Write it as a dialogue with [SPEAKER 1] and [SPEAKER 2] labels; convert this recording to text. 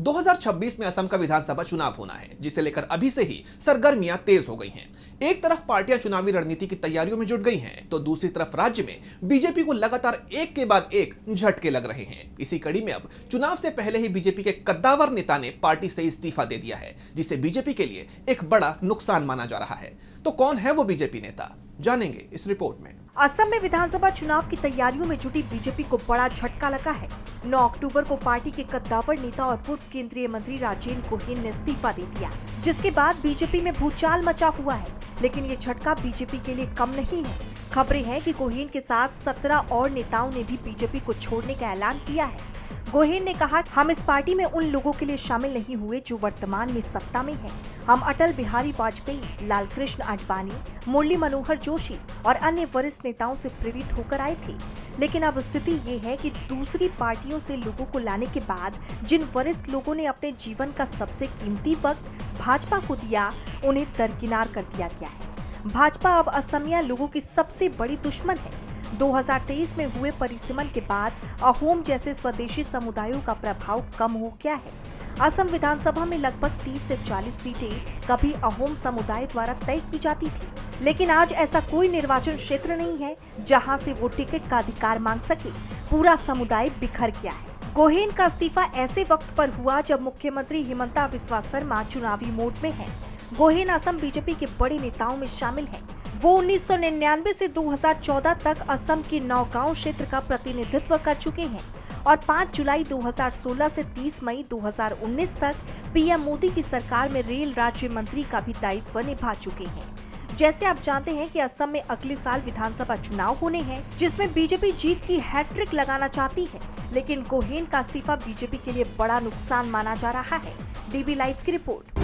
[SPEAKER 1] 2026 में असम का विधानसभा चुनाव होना है, जिसे लेकर अभी से ही सरगर्मियां तेज हो गई हैं। एक तरफ पार्टियां चुनावी रणनीति की तैयारियों में जुट गई हैं, तो दूसरी तरफ राज्य में बीजेपी को लगातार एक के बाद एक झटके लग रहे हैं। इसी कड़ी में अब चुनाव से पहले ही बीजेपी के कद्दावर नेता ने पार्टी से इस्तीफा दे दिया है, जिसे बीजेपी के लिए एक बड़ा नुकसान माना जा रहा है। तो कौन है वो बीजेपी नेता, जानेंगे इस रिपोर्ट में।
[SPEAKER 2] असम में विधानसभा चुनाव की तैयारियों में जुटी बीजेपी को बड़ा झटका लगा है। 9 अक्टूबर को पार्टी के कद्दावर नेता और पूर्व केंद्रीय मंत्री राजेन गोहेन ने इस्तीफा दे दिया, जिसके बाद बीजेपी में भूचाल मचा हुआ है। लेकिन ये झटका बीजेपी के लिए कम नहीं है। खबरें हैं कि गोहेन के साथ 17 और नेताओं ने भी बीजेपी को छोड़ने का ऐलान किया है। गोहेन ने कहा, हम इस पार्टी में उन लोगों के लिए शामिल नहीं हुए जो वर्तमान में सत्ता में हैं। हम अटल बिहारी वाजपेयी, लालकृष्ण आडवाणी, मुरली मनोहर जोशी और अन्य वरिष्ठ नेताओं से प्रेरित होकर आए थे। लेकिन अब स्थिति ये है कि दूसरी पार्टियों से लोगों को लाने के बाद जिन वरिष्ठ लोगों ने अपने जीवन का सबसे कीमती वक्त भाजपा को दिया, उन्हें दरकिनार कर दिया गया है। भाजपा अब असमिया लोगों की सबसे बड़ी दुश्मन है। 2023 में हुए परिसीमन के बाद अहोम जैसे स्वदेशी समुदायों का प्रभाव कम हो गया है। असम विधानसभा में लगभग 30 से 40 सीटें कभी अहोम समुदाय द्वारा तय की जाती थी, लेकिन आज ऐसा कोई निर्वाचन क्षेत्र नहीं है जहां से वो टिकट का अधिकार मांग सके। पूरा समुदाय बिखर गया है। गोहेन का इस्तीफा ऐसे वक्त पर हुआ जब मुख्यमंत्री हिमंता बिस्वा शर्मा चुनावी मोड में है। गोहेन असम बीजेपी के बड़े नेताओं में शामिल है। वो 1999 से 2014 तक असम के नौगांव क्षेत्र का प्रतिनिधित्व कर चुके हैं और 5 जुलाई 2016 से 30 मई 2019 तक पीएम मोदी की सरकार में रेल राज्य मंत्री का भी दायित्व निभा चुके हैं। जैसे आप जानते हैं कि असम में अगले साल विधानसभा चुनाव होने हैं, जिसमें बीजेपी जीत की हैट्रिक लगाना चाहती है। लेकिन गोहेन का इस्तीफा बीजेपी के लिए बड़ा नुकसान माना जा रहा है। डीबी लाइव की रिपोर्ट।